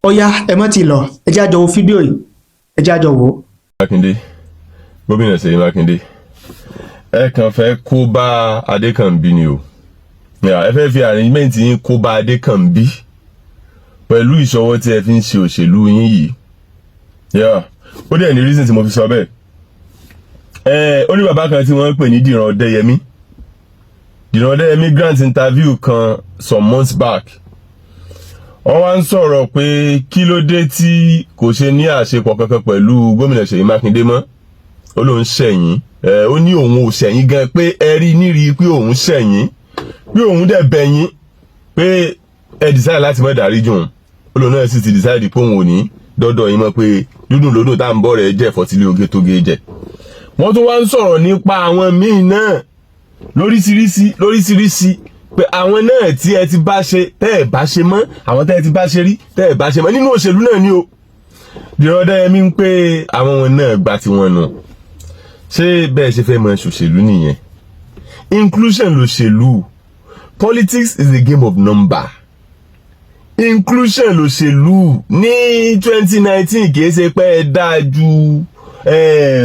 ó yá ẹ mọ́ ti lọ ẹ jẹ́ àjọ wo fídíò yìí ẹ jẹ́ àjọ wò. Makinde, Gomina Seyi Makinde, ẹ kàn fẹ́ kó bá Adékànbí ni o. Ẹ fẹ́ fi arrangement yín kó bá Adékànbí pẹ̀lú ìṣọwọ́ tí ẹ fi ń ṣe òṣèlú yín yìí. Ó dẹ̀ ní reason tí mo fi sọ bẹ́ẹ̀. Ó ní bàbá kan tí wọ́n ń pè ní Dìran Ọdẹ́yẹmí. Dìran Ọdẹ́yẹmí grant interview kan some months back. Wọ́n wá ń sọ̀rọ̀ pé kí ló dé tí kò ṣe ní àṣepọ̀ kankan pẹ̀lú Gomina Seyi Makinde mọ́. Ó lóun ṣẹ̀yìn. Ó ní òun ò ṣẹ̀yìn gan pé ẹ rí nírí pé òun ṣẹ̀yìn. Pé òun dẹ̀ bẹ̀yìn pé ẹ decide láti má dáríjì òun. Ó lóun náà sì ti decide pé òun ò ní dọ́dọ̀ yín mọ́ pé dúdùn lódò tá à ń bọ̀ rẹ̀ jẹ́ fọ́tílé oge tó ge jẹ. Wọ́n tún wá ń sọ̀rọ̀ nípa àwọn míì náà lorisirisi pé àwọn náà tí ẹ ti bá ṣe tẹ́ ẹ bá ṣe mọ́ àwọn tẹ́ ẹ ti bá ṣe rí tẹ́ ẹ bá ṣe mọ́ nínú òṣèlú náà ni o. Dìran Ọdẹ́yẹmí ń pé àwọn wọn náà gba tiwọn nù. Ṣé bẹ́ẹ̀ ṣe fẹ́ mọ ṣòṣèlú nìyẹn? Inclusion lòṣèlú. Politics is a game of number. Inclusion lòṣèlú. Ní 2019 kìí ṣe pé ẹ dáa ju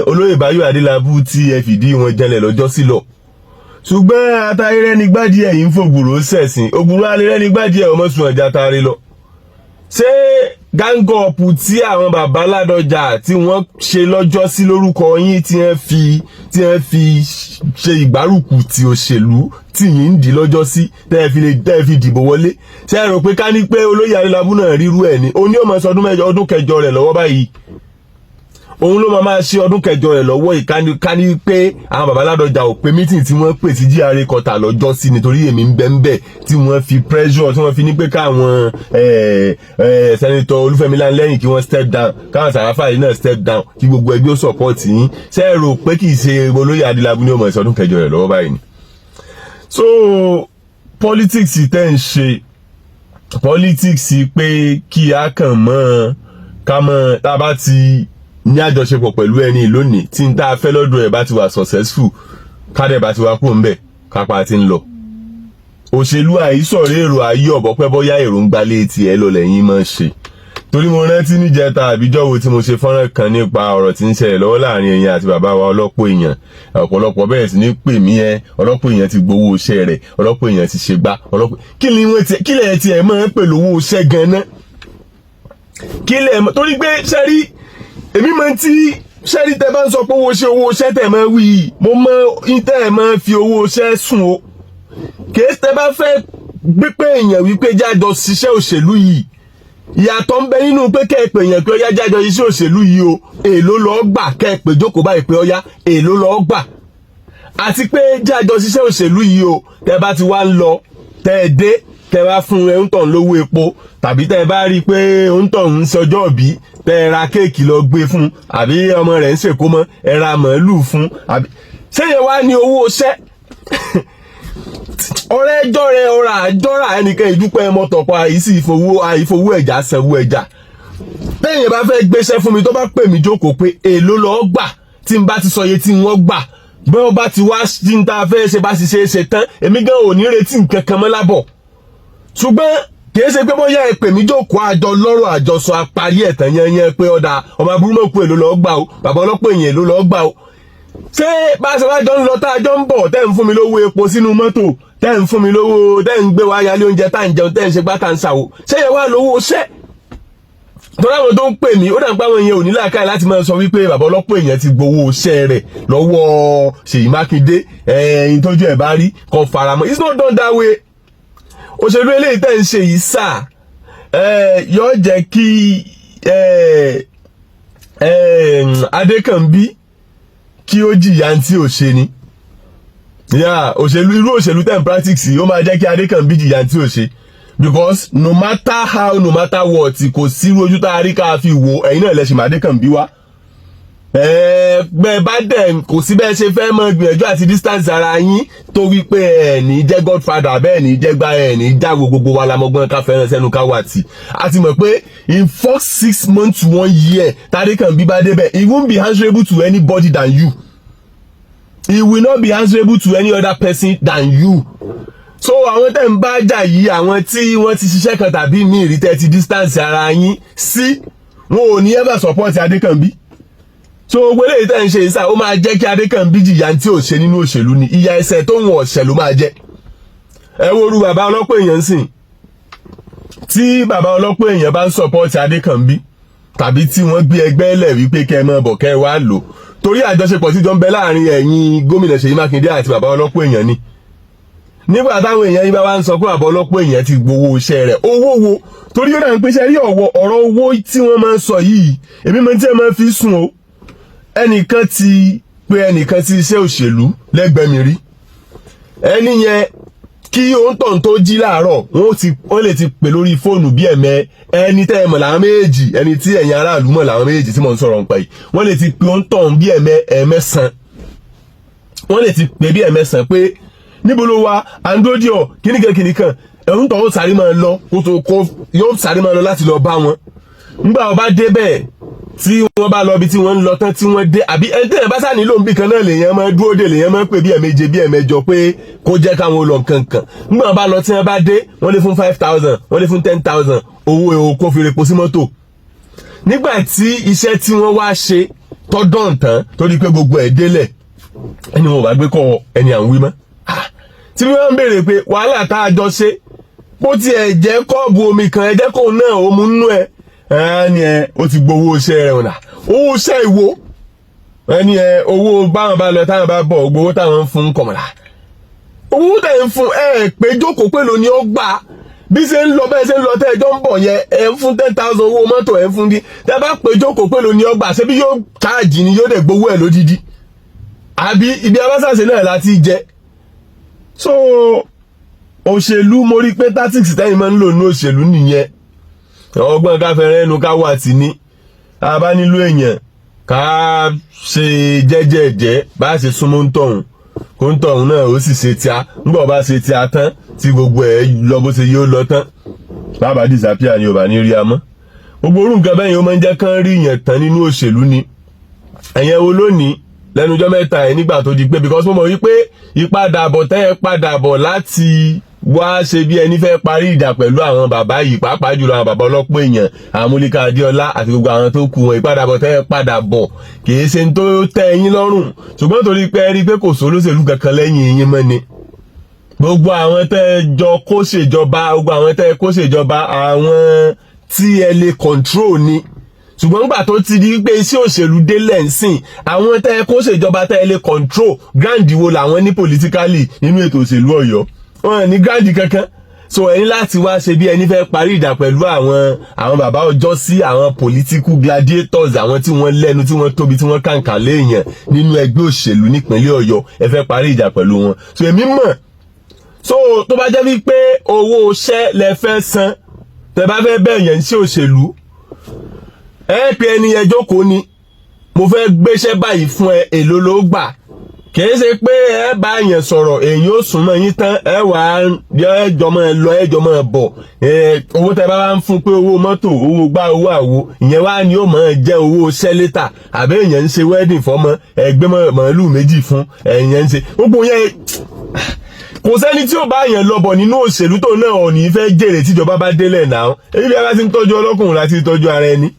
olóyè Bayii Adélábù tí ẹ fìdí wọn jẹlẹ̀ lọ́jọ́ sí lọ. Ṣùgbọ́n atayérẹ́ni gbádìí ẹ̀yìn fògbùrò sẹ̀sìn ògbùrò alẹ́rẹ́ni gbádìí ẹ̀ ọmọ sùn ọjà tari lọ. Ṣé gángọ̀pù tí àwọn bàbá Ládọjà tí wọ́n ṣe lọ́jọ́ sí lórúkọ yín tí wọ́n fi ṣe ìgbárùkù ti òṣèlú tí yín ń dì lọ́jọ́ sí tẹ́ ẹ fi dìbò wọlé? Ṣé ẹ rò pé ká ní pé olóyè Adélábù náà rírú ẹ̀ ni? Ó ní ó máa sọ ọdún kẹjọ rẹ̀ lọ́wọ́ báyìí. Òun ló máa ṣe ọdún kẹjọ rẹ̀ lọ́wọ́ ìkànnì pé àwọn bàbá Ládọjà ò pé mítìn tí wọ́n pè tí GRA kọta lọ́jọ́ sí nítorí èmi ń bẹ́ńbẹ́ tí wọ́n fi pressure tí wọ́n fi ní pé káwọn sẹ́nitọ́ Olúfẹ́mi Lanlẹ́yìn kí wọ́n step down káwọn Sàráfà yìí náà step down kí gbogbo ẹgbẹ́ ó support yín. Ṣé ẹ rò pé kì í ṣe olóyè Adélábù ní ó máa ṣe ọdún kẹjọ rẹ̀ lọ́wọ́ báyìí ni? So politics tẹ́ ń ṣe politics pé kí a kàn mọ́ ká mọ́ tá a bá ti ní àjọṣepọ̀ pẹ̀lú ẹni lónìí tí n tá a fẹ́ lọ́dọ̀ ẹ̀ bá ti wà successful kádẹ̀ bá ti wá kúrò ńbẹ̀ kápá ti ń lọ. Òṣèlú àìsọ̀rọ̀ èrò ayé ọ̀bọ̀pẹ́ bọ́yá èròǹgbà létí ẹ lọ lẹ́yìn máa ń ṣe. Torí mo rántí níjẹta àbíjọ́wò tí mo ṣe fọ́nrán kan nípa ọ̀rọ̀ tí ń ṣẹlẹ̀ lọ́wọ́ láàrin ẹ̀yin àti bàbá wa ọlọ́pọ̀ èèyàn. Ọ̀pọ̀lọpọ̀ bẹ̀rẹ̀ sí ní pè mí ọlọ́pọ̀ èèyàn ti gbowó iṣẹ́ rẹ̀ ọlọ́pọ̀ èèyàn ti ṣe gbá ọlọ́pọ̀ kí lẹ̀ tiẹ̀ máa ń pè lówó iṣẹ́ gan-an? Kí lẹ̀ torí pé ṣẹ́rí èmi máa ń tí ṣẹ́rí tẹ́ bá ń sọ pé owó iṣẹ́ tẹ̀ máa wí mo mọ ìtẹ́ ẹ̀ máa fi owó iṣẹ́ sùn o. Kèé tẹ́ bá fẹ́ gbé pé èèyàn wípé jájọ ṣiṣẹ́ òṣèlú yìí ìyàtọ̀ ń bẹ nínú pé kẹ́ẹ̀pẹ̀ èèyàn pé ọyá jájọ iṣẹ́ òṣèlú yìí o èèló lọ́ọ́ gbà kẹ́ẹ̀pẹ̀ jókòó báyìí pé ọyá èèló lọ́ọ́ gbà àti pé jájọ ṣiṣẹ́ òṣèlú yìí o tẹ́ bá ti wá ń lọ tẹ́ ẹ dé tẹ́ bá fún ẹ ń tàn lówó epo tàbí tẹ́ bá rí i pé ń tàn ń sọjọ́ bí tẹ́ ẹ ra kéèkì lọ gbé fún àbí ọmọ rẹ̀ ń ṣèkómọ ẹ ra màálù fún àbí ṣéyẹn wá ní owó iṣẹ́ ọ̀rẹ́ ẹjọ́ rẹ̀ ọ̀rà àjọra ẹnìkan ìdúpẹ́ mọ́tọ̀pọ̀ àìfowó ẹ̀já sanwó ẹja. Bẹ́ẹ̀ yẹn bá fẹ́ gbéṣẹ́ fún mi tó bá pè mí jókòó pé èló lọ́ọ́ gbà tí n bá ti sọ iye tí wọ́n gbà bí wọ́n bá ti wá tí n ta fẹ́ ṣe bá ti ṣe é ṣe tán èmi gan ò ní retí nǹkan kan mọ́ lábọ̀. Ṣùgbọ́n kì í ṣe pé bóyá ẹ pè mí jókòó àjọ lọ́rọ̀ àjọsọ àparí ẹ̀tàn yẹn pé ọ̀dà ọmọ abúrúmọ̀kú èló lọ́ọ́ gbà o bàbá ọlọ́pọ̀ èèyàn èló lọ́ọ́ gbà o. Ṣé bá a ṣe wá jọ ń lọ tá a jọ ń bọ̀ tẹ́ ń fún mi lówó epo sínú mọ́tò tẹ́ ń fún mi lówó tẹ́ ń gbé wá yálé oúnjẹ tá ń jẹun tẹ́ ń ṣe gbá tá ń ṣàwò ṣé yẹn wá lówó ṣẹ́? Tọ́lá àwọn tó ń pè mí ó dà ń pa àwọn èèyàn ò ní làákàyè láti máa sọ wípé bàbá ọlọ́pọ̀ èèyàn ti gbowó iṣẹ́ rẹ̀ lọ́wọ́ Ṣèyí Mákindé ẹ̀yìn tójú ẹ̀ bá rí kan faramọ́. It's not done that way. Òṣèlú eléyìí tẹ́ ń ṣe yìí sà yóò jẹ́ kí Adékànbí kí ó jìyà tí ò ṣe ni. Òṣèlú irú òṣèlú ten practice ó máa jẹ́ kí Adékànbí jìyà tí ò ṣe because no matter how no matter what kò sí ojú tá a rí ká fi wò ẹ̀yin náà lẹ́sìn Adékànbí wá. Bẹ́ẹ̀ bá dẹ̀ kò sí bẹ́ẹ̀ ṣe fẹ́ mọ gbìyànjú àti distance ara yín torí pé ẹ̀ ní jẹ́ godfather bẹ́ẹ̀ ní jẹ́ gbá ẹ̀ ní jáwó gbogbo wa lamọ́gbọ́n ká fẹ́ràn sẹ́nu ká wà tì. A ti mọ̀ pé in first 6 months to 1 year Adékànbí bá débẹ̀ he won't be answerable to anybody than you. He will not be answerable to any other person than you. so àwọn tẹ́ ń bá jà yìí àwọn tí wọ́n ti ṣiṣẹ́ kan tàbí míì rí tẹ́ ti distance ara yín sí wọn ò ní ever support Adékànbí. So gbogbo eléyìí tẹ́ ń ṣe ìsà ó máa jẹ́ kí Adékànbí jìyà tí ò ṣe nínú òṣèlú ni ìyà ẹ̀ṣẹ̀ tó ń wọ̀ ọ̀ṣẹ̀ ló máa jẹ́. Ẹ wo orú bàbá ọlọ́pọ̀ èèyàn sìn tí bàbá ọlọ́pọ̀ èèyàn bá ń support Adékànbí tàbí tí wọ́n gbé ẹgbẹ́ lẹ̀ wípé kẹ́ ẹ mọ́ bọ̀ kẹ́ ẹ wá lò torí àjọṣepọ̀ tí jọ ń bẹ láàrin ẹ̀yin Gómìnà Seyi Makinde àti bàbá ọlọ́pọ̀ èèyàn ni. Nígbà táwọn èèyàn yín bá wá ń sọ pé bàbá ọlọ́pọ̀ èèyàn ti gbowó iṣẹ́ rẹ̀ owó wo torí ó dà ń pèsè rí ọ̀rọ̀ owó tí wọ́n máa ń sọ yìí èmi mọ̀ tí ẹ máa fi sùn o ẹnìkan ti pé ẹnìkan ti iṣẹ́ òṣèlú lẹ́gbẹ̀ẹ́ mi rí ẹni yẹn kí òun tàn tó jí láàárọ̀ wọ́n lè ti pè lórí fóònù bí ẹ̀mẹ́ ẹni tẹ́ ẹ mọ̀ làwọn méjèèjì ẹni tí ẹ̀yin aráàlú mọ̀ làwọn méjèèjì tí mò ń sọ̀rọ̀ nípa yìí wọ́n lè ti pè òun tàn bí ẹ̀mẹ́sàn wọ́n lè ti pè bí ẹ̀mẹ́sàn pé níbo ló wà androdio kìnìkan ẹ̀hún tàn ó sáré máa lọ kó yóò sáré máa lọ láti lọ bá wọn nígbà wọn bá dé bẹ́ẹ̀ tí wọ́n bá lọ bí tí wọ́n ń lọ tán tí wọ́n dé àbí ẹni tẹ́lẹ̀ bá sá nílò nbí kan náà lèèyàn máa dúró dè lèèyàn máa pè bí ẹ̀méje bí ẹ̀mẹ́jọ pé kó jẹ́ káwọn lọ kankan nígbà wọn bá lọ tí wọ́n bá dé wọ́n lè fún 5,000 wọ́n lè fún 10,000 owó èèwọ̀ kó fi repo sí mọ́tò. Nígbà tí iṣẹ́ tí wọ́n wá ṣe tọ́dọ̀ tán torí pé gbogbo ẹ̀ délẹ̀ ẹni wọn ò bá gbé kọ́ ẹni à ń wí mọ́ tí wọ́n ń béèrè pé wàhálà tá a jọ ṣe bó tiẹ̀ jẹ́ kọ́ọ̀bù omi kan ẹ jẹ́ kó náà ó mú nú ẹ ẹni ẹ ó ti gbowó iṣẹ́ rẹ̀ ọ̀nà owó iṣẹ́ ìwo ẹni ẹ owó báwọn bá lọ táwọn bá bọ̀ gbowó táwọn ń fún kọ̀mọ̀lá owó tẹ̀ ń fún ẹ pé jókòó pé lóní ó gbà bí ṣe ń lọ bẹ́ẹ̀ ṣe ń lọ tẹ́ ẹjọ́ ń bọ̀ yẹn ẹ ń fún 10,000 owó mọ́tò ẹ ń fún dín tẹ́ bá pé jókòó pé lóní ó gbà ṣé bí yóò káàjì ni yóò dẹ̀ gbowó ẹ̀ lódìdí àbí ibi abáṣàṣe náà láti jẹ. So òṣèlú mo rí pé tactics tẹ́yìn máa ń lò ní òṣèlú nìyẹn ọgbọ́n ká fẹ́rẹ́ ẹnu ká wà tí ní a bá nílò èèyàn ká ṣe jẹ́jẹ́jẹ́ bá ṣe súnmọ́ ń tọ̀hún kó ń tọ̀hún náà ó sì ṣe tíá ńgbọ̀ bá ṣe tíá tán tí gbogbo ẹ̀ lọ bó ṣe yóò lọ tán bàbá disappear ni ò bá ní rí a mọ́ gbogbo orú nǹkan bẹ́yìn ó máa ń jẹ́ kán rí ìyàn tán nínú òṣèlú ni ẹ̀yẹn wo lónìí lẹ́nu ọjọ́ mẹ́ta ẹ̀ nígbà tó di pé because mo mọ̀ wípé ìpadàbọ̀ tẹ́ ẹ padàbọ̀ láti wá ṣe bí ẹni fẹ́ parí ìjà pẹ̀lú àwọn bàbá yìí pàápàá jùlọ àwọn bàbá ọlọ́pọ̀ èèyàn àwọn Múlíkà Adéọlá àti gbogbo àwọn tó kù wọn ìpadàbọ̀ tẹ́ ẹ padàbọ̀ kìí ṣe tó tẹ́ ẹ̀yin lọ́rùn ṣùgbọ́n torí pé ẹ rí pé kò sólóṣèlú kankan lẹ́yìn yín mọ́ ni gbogbo àwọn tẹ́ ẹ jọ kó ṣèjọba gbogbo àwọn tẹ́ ẹ kó ṣèjọba àwọn tí ẹ lè control ni ṣùgbọ́n nígbà tó ti di pé iṣẹ́ òṣèlú délẹ̀ ń sìn àwọn tẹ́ ẹ kó ṣèjọba tẹ́ ẹ lè control grand wo làwọn ní politically nínú ètò òṣèlú Ọ̀yọ́ wọn ní grand kankan so ẹni láti wá ṣe bí ẹni fẹ́ parí ìjà pẹ̀lú àwọn bàbá ọjọ́ sí àwọn political gladiators àwọn tí wọ́n lẹ́nu tí wọ́n tóbi tí wọ́n kàǹkà léèyàn nínú ẹgbẹ́ òṣèlú nípínlẹ̀ Ọ̀yọ́ ẹ fẹ́ parí ìjà pẹ̀lú wọn so èmi mọ̀ so tó bá jẹ́ wípé owó iṣẹ́ lẹ fẹ́ san tẹ́ bá fẹ́ bẹ̀ yẹn sí òṣèlú ẹ pé ẹni yẹn jókòó ni mo fẹ́ gbéṣẹ́ báyìí fún ẹ èló ló gbà kìí ṣe pé ẹ bá yẹn sọ̀rọ̀ èyí ó súnmọ́ yín tán ẹ wà á ẹjọ́ máa lọ ẹjọ́ máa bọ̀ owó tẹ bá wá ń fún pé owó mọ́tò owó gbá owó àwo ìyẹn wá ní ó máa jẹ́ owó sẹ́létà àbí èèyàn ń ṣe wedding fọ́mọ ẹgbẹ́ màálù méjì fún èèyàn ń ṣe gbogbo yẹn kò sẹ́ni tí ó bá yẹn lọ́bọ̀ nínú òṣèlú tó náà ò ní fẹ́ jèrè tíjọba bá délẹ̀ náà èyí bí a bá ti ń tọ́jú ọlọ́kùnrin láti tọ́jú ara ẹni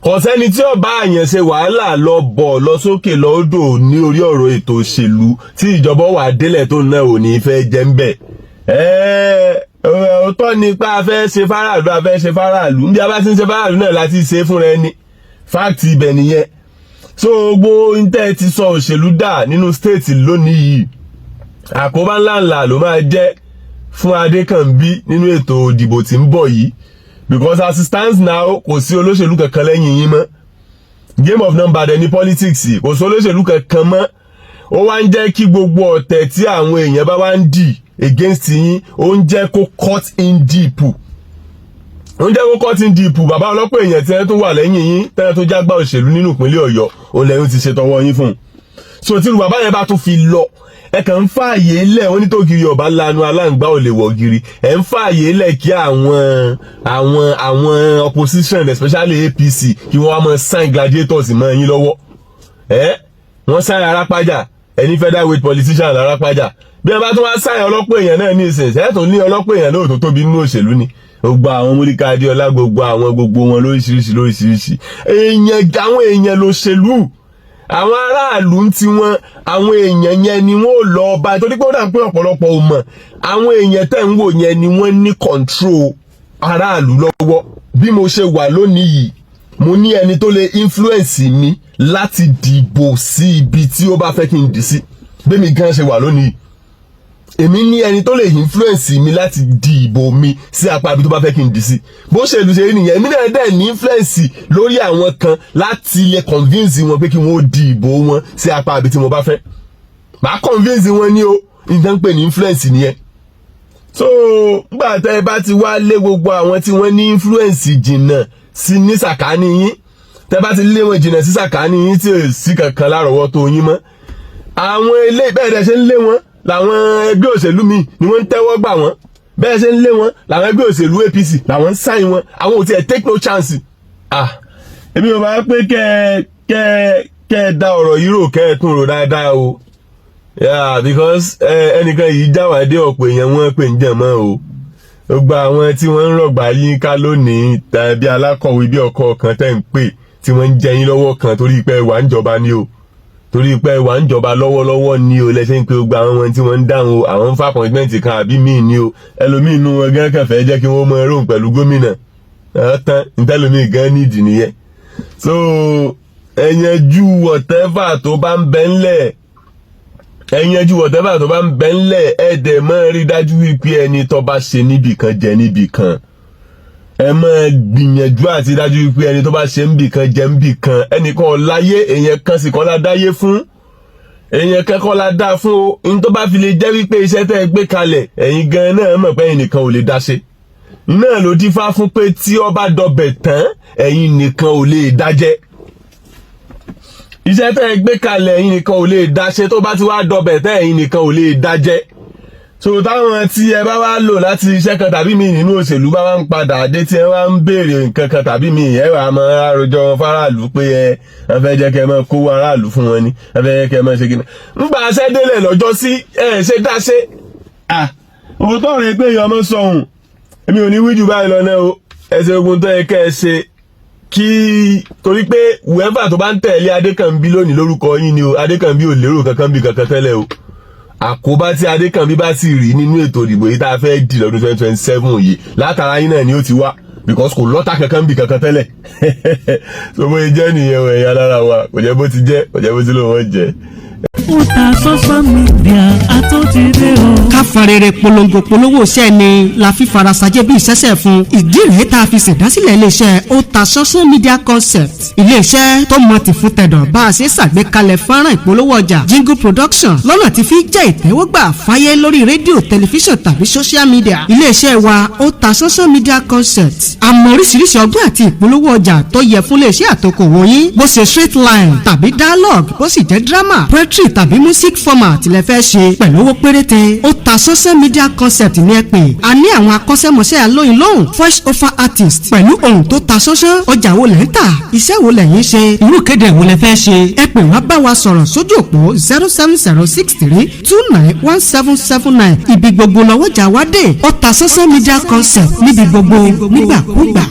kò sẹ́ni tí ó bá àyàn ṣe wàhálà lọ bọ̀ lọ sókè lọ́dọ̀ ní orí ọ̀rọ̀ ètò òṣèlú tí ìjọba wà délẹ̀ tó náà ò ní fẹ́ jẹ́ ń bẹ̀. Òótọ́ ni pé a fẹ́ ṣe fáráàlú bí a bá ti ń ṣe fáráàlú náà láti ṣe fúnra ẹni fáàtì ibẹ̀ nìyẹn. So gbogbo intẹ́ ti sọ òṣèlú dà nínú stéètì lónìí yìí àkóbá ńláńlá ló máa jẹ́ fún Adékànbí nínú ètò ìdìbò tí ń bọ̀ yìí. Because as it stands now kò sí olóṣèlú kankan lẹ́yìn yín mọ́ game of number dẹ̀ ní politics kò sí olóṣèlú kankan mọ́ ó wá ń jẹ́ kí gbogbo ọ̀tẹ̀ tí àwọn èèyàn bá wá ń dì against yín ó ń jẹ́ kó cut in deep bàbá ọlọ́pọ̀ èèyàn tí wọ́n tún wà lẹ́yìn yín tẹ́lẹ̀ tó jágbá òṣèlú nínú ìpínlẹ̀ Ọ̀yọ́ òun lẹ́yìn ti ṣe tọwọ́ yín fún un so tí bàbá yẹn bá tún fi lọ ẹ kàn ń fààyè lẹ̀ wọ́n ní tó giri ọ̀bá lanu aláǹgbá ò lè wọ̀ giri ẹ ń fààyè lẹ̀ kí àwọn opposition especially APC kí wọ́n wá mọ sign gladiators mọ́ yín lọ́wọ́ wọ́n sign Arápájà ẹni featherweight politician Arápájà bí ẹ bá tún wá sáyẹn ọlọ́pọ̀ èèyàn náà ní ìsinsìnyí ẹ̀ tó ní ọlọ́pọ̀ èèyàn náà tó tóbi nínú òṣèlú ni gbogbo àwọn Múlíkà Adéọlá gbogbo wọn lóríṣiríṣi àwọn èèyàn lòṣèlú àwọn aráàlú tí wọn àwọn èèyàn yẹn ni wọn ò lọ bá torí pé ó dà pé ọ̀pọ̀lọpọ̀ ò mọ̀ àwọn èèyàn tẹ̀ ń wò yẹn ni wọ́n ní control aráàlú lọ́wọ́ bí mo ṣe wà lónìí yìí mo ní ẹni tó lè influence mi láti dìbò sí ibi tí ó bá fẹ́ kí n dì sí bẹ́ẹ̀ mi gan ṣe wà lónìí èmi ní ẹni tó lè influence mi láti di ìbò mi sí apá ibi tó bá fẹ́ kí n dì sí bó ṣe lù ṣe rí nìyẹn èmi náà dẹ̀ ní influence lórí àwọn kan láti lè convince wọn pé kí wọ́n di ìbò wọn sí apá ibi tí mo bá fẹ́ màá convince wọn ní o nǹkan pè ní influence nìyẹn so nígbà tẹ́ ẹ bá ti wá lé gbogbo àwọn tí wọ́n ní influence jìnnà sí ní sàkání yín tẹ́ bá ti lé wọn jìnnà sí sàkání yín tí ò sí kankan lárọ̀ọ́wọ́tó yín mọ́ àwọn ilé bẹ́ẹ̀ dẹ̀ ṣe ń lé wọn làwọn ẹgbẹ́ òṣèlú mi ni wọ́n ń tẹ́wọ́ gbà wọ́n bẹ́ẹ̀ ṣe ń lé wọn làwọn ẹgbẹ́ òṣèlú APC làwọn ń sáìn wọn àwọn ò tiẹ̀ take no chance. Èmi ò bá pé kẹ́ ẹ da ọ̀rọ̀ yìí rò kẹ́ ẹ tún rò dáadáa o because ẹnìkan yìí jáwàdé ọ̀pọ̀ èèyàn wọn pè ń jẹ̀ mọ́ o gbogbo àwọn tí wọ́n ń rọ̀gbà yín ká lónìí tàbí alákọ̀wé bí ọkọ̀ kan tẹ́ ń pè tí wọ́n ń jẹ yín lọ́wọ́ kan torí pé wà ń jọba ni o torí pé wà ń jọba lọ́wọ́lọ́wọ́ ni o lẹ́sẹ̀ ń pe gbogbo àwọn ohun tí wọ́n ń dáhùn o àwọn ń fa appointment kan àbí míì ni o ẹlòmíì inú wọn gan kàn fẹ́ jẹ́ kí wọ́n mọ ẹrọ pẹ̀lú gómìnà tán ntẹ́lòmíì gan nídìí nìyẹn so ẹ̀yẹnjú whatever tó bá ń bẹ ńlẹ̀ ẹ̀dẹ̀ máa rí dájú wípé ẹni tó bá ṣe níbìkan jẹ níbìkan ẹ máa gbìyànjú àti dájú wípé ẹni tó bá ṣe níbìkan jẹ níbìkan ẹnìkan láyé èèyàn kan sì kọ́ la dáyé fún èèyàn kẹ́kọ́ la dá fún o ní tó bá fi lè jẹ́ wípé iṣẹ́ tẹ́ ẹ gbé kalẹ̀ ẹ̀yin gan náà mọ̀ pé ẹ̀yin nìkan ò lè dá ṣe náà ló dífá fún pé tí ó bá dọbẹ̀ tán ẹ̀yin nìkan ò lè dájẹ́ iṣẹ́ tẹ́ ẹ gbé kalẹ̀ ẹ̀yin nìkan ò lè dá ṣe tó bá ti wá dọbẹ̀ tán ẹ̀yin nìkan ò lè dájẹ́ so táwọn tí ẹ bá wá lò láti iṣẹ́ kan tàbí mi nínú òṣèlú bá wá ń padà dé tí ẹ wá ń béèrè nǹkan kan tàbí mi ẹ wà á mọ àròjọ wọn fáráàlú pé ẹ fẹ́ jẹ́ kẹ́ ẹ máa kó aráàlú fún wọn ni ẹ fẹ́ jẹ́ kẹ́ ẹ máa ṣe kíni ńgbà aṣẹ́ délẹ̀ lọ́jọ́ sí ẹ ṣe dáṣe òótọ́ rẹ̀ pé èèyàn ọmọ sọ̀hún èmi ò ní wíjù báyìí lọ náà o ẹ ṣe ogun tó yẹ kẹ́ ẹ ṣe kí torí pé whoever tó bá ń tẹ̀lé Adékànbí lónìí lórúkọ yín ni o Adékànbí ò lérò kankan bí kankan tẹ́lẹ̀ o àkóbá tí Adékànbí bá sì rí nínú ètò ìdìbò yìí tá a fẹ́ dì lọ́dún 2027 yìí látara yín náà ni ó ti wá because kò lọ́tà kankan bí kankan tẹ́lẹ̀ so bó ṣe jẹ́ nìyẹn o ẹ̀yà lára wa kò jẹ́ bó ti jẹ́ kò jẹ́ bó ti lóun wọ́n jẹ́. ó ta social media àtúntìdé o. ká farere polongo iṣẹ́ ni la fi farasajẹ́ bí ìṣẹ́ṣẹ́ fún ìdí rèé tá a fi ṣèdásílẹ̀ iléeṣẹ́ ó ta social media concept iléeṣẹ́ tó mọ ti fún tẹ̀dọ̀ bá a ṣe ṣàgbékalẹ̀ fọ́nrán ìpolówó ọjà jingle production lọ́nà tí fi jẹ́ ìtẹ́wọ́gbà fáyé lórí rédíò tẹlifíṣàn tàbí social media iléeṣẹ́ wa ó ta social media concept àmọ́ oríṣiríṣi ọgbọ́n àti ìpolówó ọjà tó yẹ fún iléeṣẹ́ àtòkòwò yín bó ṣe straight line tàbí dialogue bó sì jẹ́ drama poetry tàbí music format lẹ fẹ́ ṣe pẹ̀lú owó péréte ó ta social media concept ní ẹ pè a ní àwọn akọ́ṣẹ́mọṣẹ́ alóyin lóhùn voice over artist pẹ̀lú ohùn tó ta ṣánṣán ọjà wo lẹ̀ ń tà iṣẹ́ wo lẹ̀yin ṣe irú kéde wo lẹ fẹ́ ṣe ẹ pè wá bá wa sọ̀rọ̀ sójú òpó 07063291779 ibi gbogbo lọ́wọ́jà wá dé ó ta social media concept níbi gbogbo nígbàkúgbà.